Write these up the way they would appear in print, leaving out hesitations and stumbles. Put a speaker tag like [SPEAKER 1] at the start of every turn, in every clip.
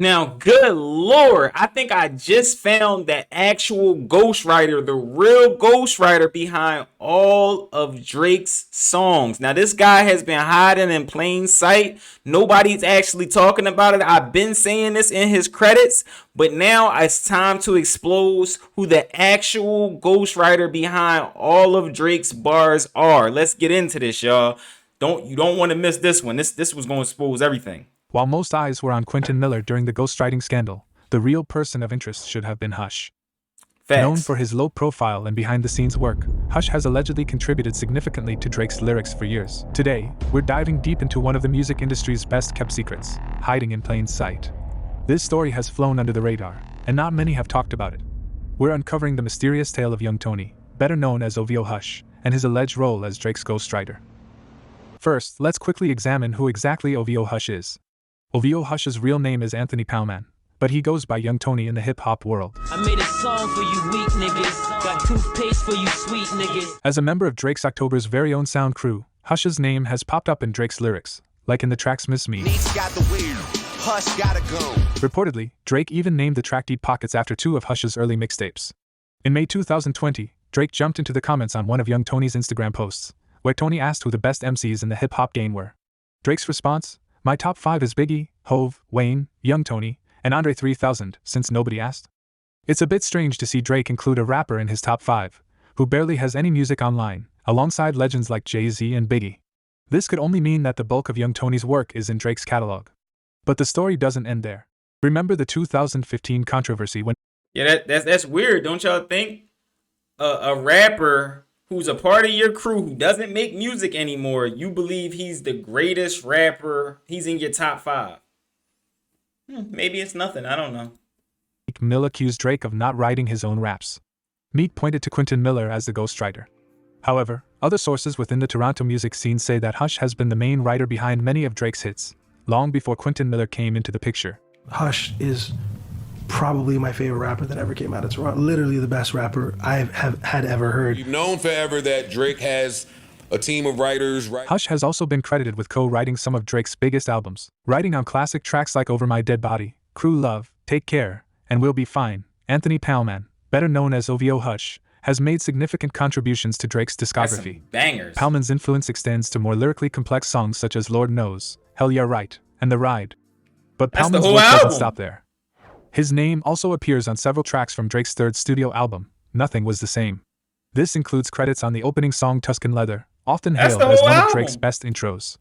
[SPEAKER 1] Now, good Lord, I think I just found the actual ghostwriter, the real ghostwriter behind all of Drake's songs. Now, this guy has been hiding in plain sight. Nobody's actually talking about it. I've been saying this in his credits, but now it's time to expose who the actual ghostwriter behind all of Drake's bars are. Let's get into this, y'all. You don't want to miss this one. This was going to expose everything.
[SPEAKER 2] While most eyes were on Quentin Miller during the ghostwriting scandal, the real person of interest should have been Hush.
[SPEAKER 1] Facts.
[SPEAKER 2] Known for his low profile and behind-the-scenes work, Hush has allegedly contributed significantly to Drake's lyrics for years. Today, we're diving deep into one of the music industry's best-kept secrets, hiding in plain sight. This story has flown under the radar, and not many have talked about it. We're uncovering the mysterious tale of young Tony, better known as OVO Hush, and his alleged role as Drake's ghostwriter. First, let's quickly examine who exactly OVO Hush is. OVO Hush's real name is Anthony Palman, but he goes by Young Tony in the hip-hop world.
[SPEAKER 3] I made a song for you weak niggas, got toothpaste for you sweet niggas.
[SPEAKER 2] As a member of Drake's October's very own sound crew, Hush's name has popped up in Drake's lyrics, like in the tracks Miss Me.
[SPEAKER 4] Got the weed. Hush gotta go.
[SPEAKER 2] Reportedly, Drake even named the track Deep Pockets after two of Hush's early mixtapes. In May 2020, Drake jumped into the comments on one of Young Tony's Instagram posts, where Tony asked who the best MCs in the hip-hop game were. Drake's response? My top 5 is Biggie, Hove, Wayne, Young Tony, and Andre 3000, since nobody asked. It's a bit strange to see Drake include a rapper in his top 5, who barely has any music online, alongside legends like Jay-Z and Biggie. This could only mean that the bulk of Young Tony's work is in Drake's catalog. But the story doesn't end there. Remember the 2015 controversy when...
[SPEAKER 1] Yeah, that's weird, don't y'all think? A rapper who's a part of your crew who doesn't make music anymore, you believe he's the greatest rapper, he's in your top 5. Maybe it's nothing, I don't know.
[SPEAKER 2] Mill accused Drake of not writing his own raps. Meek pointed to Quentin Miller as the ghostwriter. However, other sources within the Toronto music scene say that Hush has been the main writer behind many of Drake's hits, long before Quentin Miller came into the picture.
[SPEAKER 5] Hush is probably my favorite rapper that ever came out of Toronto. Literally the best rapper I had ever heard.
[SPEAKER 6] You've known forever that Drake has a team of writers.
[SPEAKER 2] Hush has also been credited with co-writing some of Drake's biggest albums, writing on classic tracks like Over My Dead Body, Crew Love, Take Care, and We'll Be Fine. Anthony Palman, better known as OVO Hush, has made significant contributions to Drake's discography.
[SPEAKER 1] Bangers.
[SPEAKER 2] Palman's influence extends to more lyrically complex songs such as Lord Knows, Hell Yeah Right, and The Ride. But Palman's work doesn't stop there. His name also appears on several tracks from Drake's third studio album, Nothing Was the Same. This includes credits on the opening song Tuscan Leather, often hailed as one of Drake's best intros.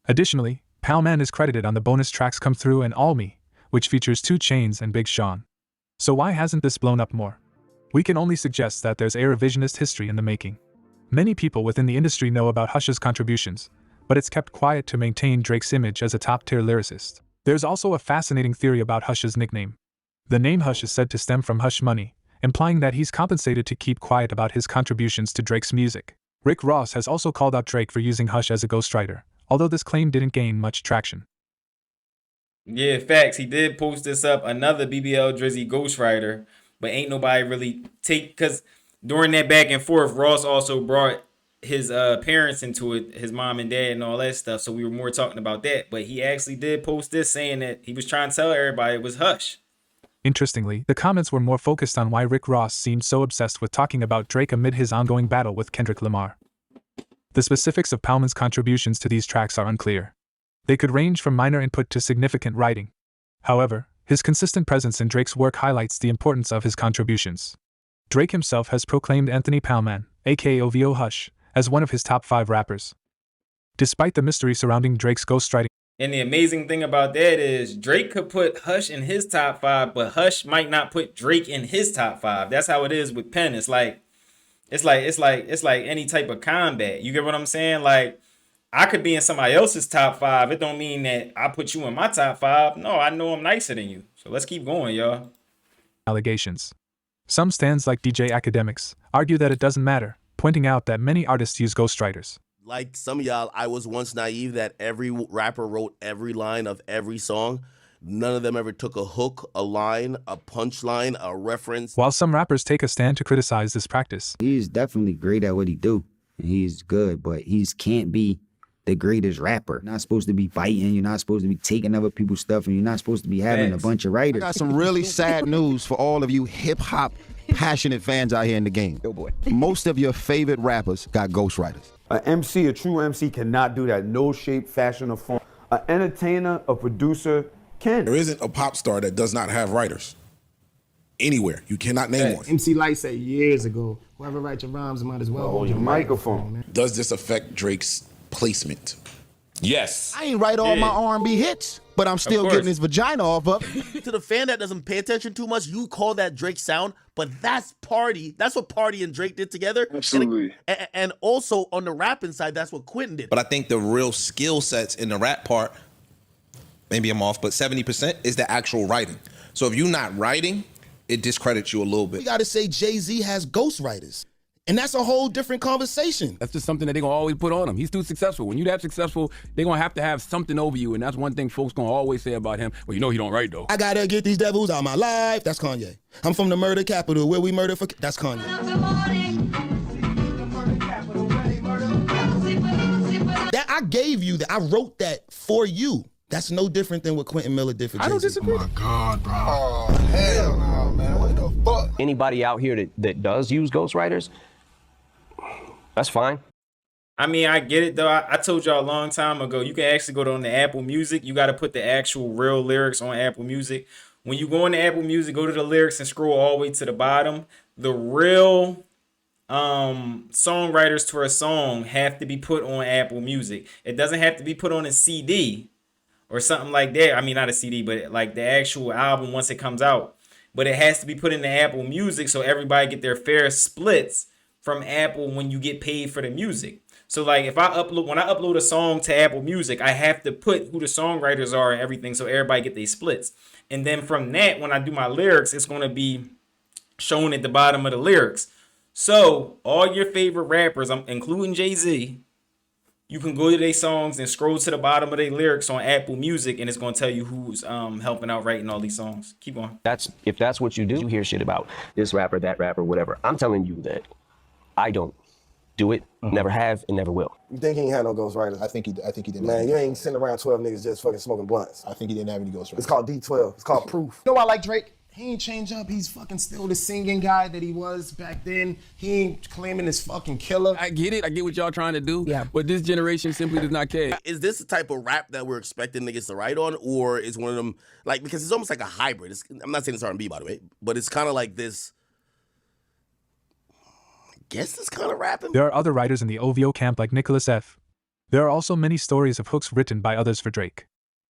[SPEAKER 2] Additionally, Palman is credited on the bonus tracks Come Through and All Me, which features 2 Chainz and Big Sean. So why hasn't this blown up more? We can only suggest that there's a revisionist history in the making. Many people within the industry know about Hush's contributions, but it's kept quiet to maintain Drake's image as a top-tier lyricist. There's also a fascinating theory about Hush's nickname. The name Hush is said to stem from Hush Money, implying that he's compensated to keep quiet about his contributions to Drake's music. Rick Ross has also called out Drake for using Hush as a ghostwriter, although this claim didn't gain much traction.
[SPEAKER 1] Yeah, facts. He did post this up, another BBL Drizzy ghostwriter, but ain't nobody really because during that back and forth, Ross also brought his parents into it, his mom and dad and all that stuff, so we were more talking about that, but he actually did post this saying that he was trying to tell everybody it was Hush.
[SPEAKER 2] Interestingly, the comments were more focused on why Rick Ross seemed so obsessed with talking about Drake amid his ongoing battle with Kendrick Lamar. The specifics of Palman's contributions to these tracks are unclear. They could range from minor input to significant writing. However, his consistent presence in Drake's work highlights the importance of his contributions. Drake himself has proclaimed Anthony Palman, aka OVO Hush, as one of his top 5 rappers. Despite the mystery surrounding Drake's ghostwriting,
[SPEAKER 1] and the amazing thing about that is Drake could put Hush in his top 5, but Hush might not put Drake in his top 5. That's how it is with Penn. It's like any type of combat. You get what I'm saying? Like, I could be in somebody else's top 5. It don't mean that I put you in my top 5. No, I know I'm nicer than you. So let's keep going, y'all.
[SPEAKER 2] Allegations. Some stands like DJ Academics argue that it doesn't matter, pointing out that many artists use ghostwriters.
[SPEAKER 4] Like some of y'all, I was once naive that every rapper wrote every line of every song. None of them ever took a hook, a line, a punchline, a reference.
[SPEAKER 2] While some rappers take a stand to criticize this practice,
[SPEAKER 7] he's definitely great at what he do, and he's good, but he can't be the greatest rapper. You're not supposed to be fighting. You're not supposed to be taking other people's stuff, and you're not supposed to be having a bunch of writers.
[SPEAKER 8] I got some really sad news for all of you hip-hop passionate fans out here in the game.
[SPEAKER 7] Oh boy.
[SPEAKER 8] Most of your favorite rappers got ghostwriters.
[SPEAKER 9] An MC, a true MC, cannot do that. No shape, fashion, or form. An entertainer, a producer can.
[SPEAKER 6] There isn't a pop star that does not have writers. Anywhere. You cannot name one.
[SPEAKER 10] MC Lyte said years ago, whoever writes your rhymes might as well hold your microphone. Man.
[SPEAKER 6] Does this affect Drake's placement? Yes.
[SPEAKER 8] I ain't write all my R&B hits, but I'm still getting his vagina off up.
[SPEAKER 4] To the fan that doesn't pay attention too much, you call that Drake sound, but that's Party. That's what Party and Drake did together.
[SPEAKER 11] Absolutely.
[SPEAKER 4] And also on the rapping side, that's what Quentin did.
[SPEAKER 12] But I think the real skill sets in the rap part, maybe I'm off, but 70% is the actual writing. So if you're not writing, it discredits you a little bit.
[SPEAKER 8] We gotta say Jay-Z has ghostwriters. And that's a whole different conversation.
[SPEAKER 13] That's just something that they're gonna always put on him. He's too successful. When you're that successful, they're gonna have something over you. And that's one thing folks gonna always say about him. Well, you know he don't write though.
[SPEAKER 8] I gotta get these devils out of my life. That's Kanye. I'm from the murder capital where we murder for. That's Kanye. That I gave you that. I wrote that for you. That's no different than what Quentin Miller did for Jay-Z.
[SPEAKER 10] I don't disagree.
[SPEAKER 11] Oh my God, bro. Oh, hell no, man. What the fuck?
[SPEAKER 14] Anybody out here that does use ghostwriters, that's fine.
[SPEAKER 1] I mean, I get it though. I told y'all a long time ago, you can actually go on the Apple Music. You got to put the actual real lyrics on Apple Music. When you go into Apple Music, go to the lyrics and scroll all the way to the bottom. The real songwriters to a song have to be put on Apple Music. It doesn't have to be put on a CD or something like that. I mean, not a CD, but like the actual album once it comes out. But it has to be put into Apple Music so everybody get their fair splits from Apple when you get paid for the music. So like when I upload a song to Apple Music, I have to put who the songwriters are and everything so everybody get their splits. And then from that, when I do my lyrics, it's going to be shown at the bottom of the lyrics. So all your favorite rappers, including Jay-Z, you can go to their songs and scroll to the bottom of their lyrics on Apple Music, and it's going to tell you who's helping out writing all these songs. Keep on.
[SPEAKER 14] If that's what you do, you hear shit about this rapper, that rapper, whatever. I'm telling you that I don't do it, never have, and never will.
[SPEAKER 10] You think he ain't had no ghostwriters?
[SPEAKER 11] I think he didn't.
[SPEAKER 10] Man, you ain't sitting around 12 niggas just fucking smoking blunts.
[SPEAKER 11] I think he didn't have any ghostwriters.
[SPEAKER 10] It's called D12. It's called proof. You know why I like Drake? He ain't changed up. He's fucking still the singing guy that he was back then. He ain't claiming his fucking killer.
[SPEAKER 13] I get it. I get what y'all trying to do. Yeah. But this generation simply does not care.
[SPEAKER 4] Is this the type of rap that we're expecting niggas to write on, or is one of them like, because it's almost like a hybrid. I'm not saying it's R&B, by the way, but it's kind of like this. I guess it's kind of rapping.
[SPEAKER 2] There are other writers in the OVO camp like Nicholas F. There are also many stories of hooks written by others for Drake.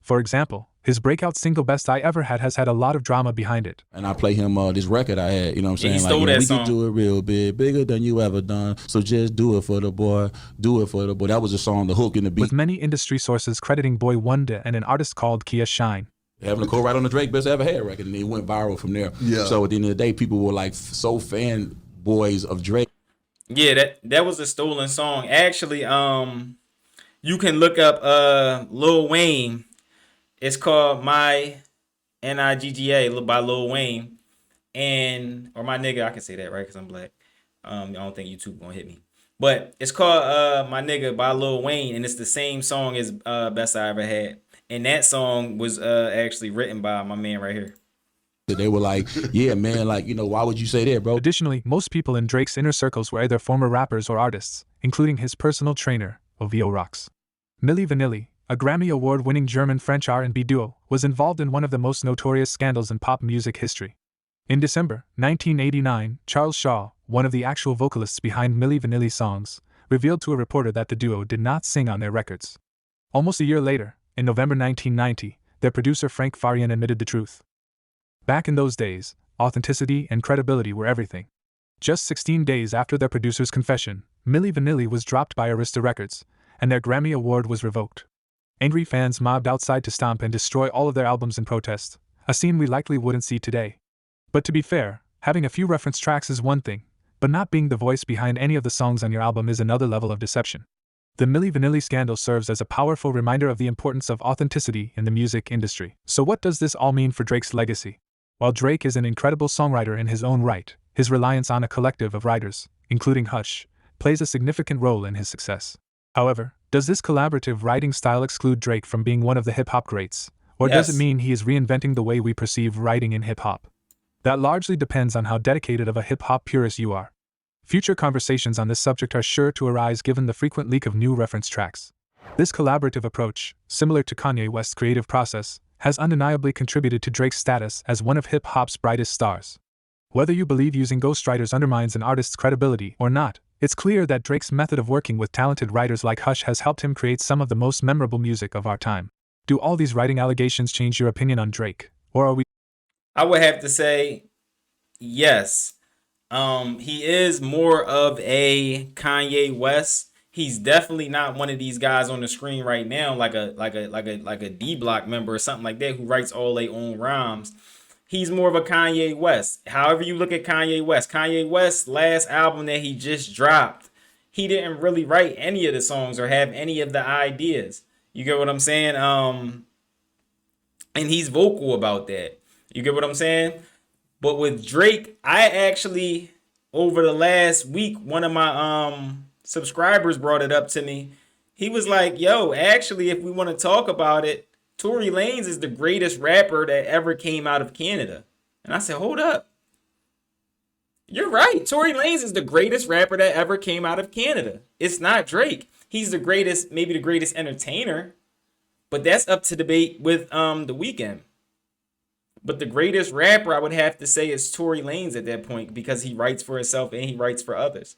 [SPEAKER 2] For example, his breakout single Best I Ever Had has had a lot of drama behind it.
[SPEAKER 15] And I play him this record I had, you know what I'm saying?
[SPEAKER 1] He stole that
[SPEAKER 15] we
[SPEAKER 1] song.
[SPEAKER 15] can do it real big, bigger than you ever done. So just do it for the boy, do it for the boy. That was the song, the hook and the beat.
[SPEAKER 2] With many industry sources crediting Boy Wonder and an artist called Kia Shine.
[SPEAKER 15] Having a co-write on the Drake Best I Ever Had record, and it went viral from there.
[SPEAKER 11] Yeah.
[SPEAKER 15] So at the end of the day, people were like so fanboys of Drake.
[SPEAKER 1] Yeah, that was a stolen song. Actually, you can look up Lil Wayne. It's called My Nigga by Lil Wayne, or My Nigga. I can say that right because I'm black. I don't think YouTube gonna hit me, but it's called My Nigga by Lil Wayne, and it's the same song as Best I Ever Had. And that song was actually written by my man right here.
[SPEAKER 15] They were like, yeah, man, like, you know, why would you say that, bro?
[SPEAKER 2] Additionally, most people in Drake's inner circles were either former rappers or artists, including his personal trainer, OVO Rocks. Milli Vanilli, a Grammy Award-winning German-French R&B duo, was involved in one of the most notorious scandals in pop music history. In December 1989, Charles Shaw, one of the actual vocalists behind Milli Vanilli's songs, revealed to a reporter that the duo did not sing on their records. Almost a year later, in November 1990, their producer Frank Farian admitted the truth. Back in those days, authenticity and credibility were everything. Just 16 days after their producer's confession, Milli Vanilli was dropped by Arista Records, and their Grammy Award was revoked. Angry fans mobbed outside to stomp and destroy all of their albums in protest, a scene we likely wouldn't see today. But to be fair, having a few reference tracks is one thing, but not being the voice behind any of the songs on your album is another level of deception. The Milli Vanilli scandal serves as a powerful reminder of the importance of authenticity in the music industry. So what does this all mean for Drake's legacy? While Drake is an incredible songwriter in his own right, his reliance on a collective of writers, including Hush, plays a significant role in his success. However, Does this collaborative writing style exclude Drake from being one of the hip-hop greats? Or does it
[SPEAKER 1] Yes.
[SPEAKER 2] mean he is reinventing the way we perceive writing in hip-hop? That largely depends on how dedicated of a hip-hop purist you are. Future conversations on this subject are sure to arise given the frequent leak of new reference tracks. This collaborative approach, similar to Kanye West's creative process, has undeniably contributed to Drake's status as one of hip-hop's brightest stars. Whether you believe using ghostwriters undermines an artist's credibility or not, it's clear that Drake's method of working with talented writers like Hush has helped him create some of the most memorable music of our time. Do all these writing allegations change your opinion on Drake? Or are we...
[SPEAKER 1] I would have to say yes. He is more of a Kanye West. He's definitely not one of these guys on the screen right now, like a D Block member or something like that, who writes all their own rhymes. He's more of a Kanye West. However you look at Kanye West's last album that he just dropped, he didn't really write any of the songs or have any of the ideas. You get what I'm saying? And he's vocal about that. You get what I'm saying? But with Drake, I actually, over the last week, one of my subscribers brought it up to me. He was like, yo, actually, if we want to talk about it, Tory Lanez is the greatest rapper that ever came out of Canada. And I said, hold up. You're right. Tory Lanez is the greatest rapper that ever came out of Canada. It's not Drake. He's the greatest, maybe the greatest entertainer. But that's up to debate with The Weeknd. But the greatest rapper, I would have to say, is Tory Lanez at that point, because he writes for himself and he writes for others.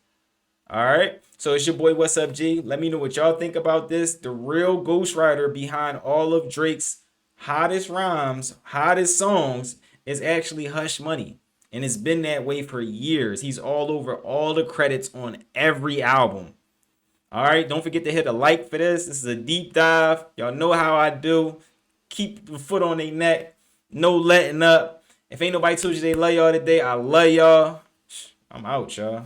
[SPEAKER 1] All right. So it's your boy, What's Up, G? Let me know what y'all think about this. The real ghostwriter behind all of Drake's hottest rhymes, hottest songs, is actually Hush Money. And it's been that way for years. He's all over all the credits on every album. All right. Don't forget to hit a like for this. This is a deep dive. Y'all know how I do. Keep the foot on their neck. No letting up. If ain't nobody told you they love y'all today, I love y'all. I'm out, y'all.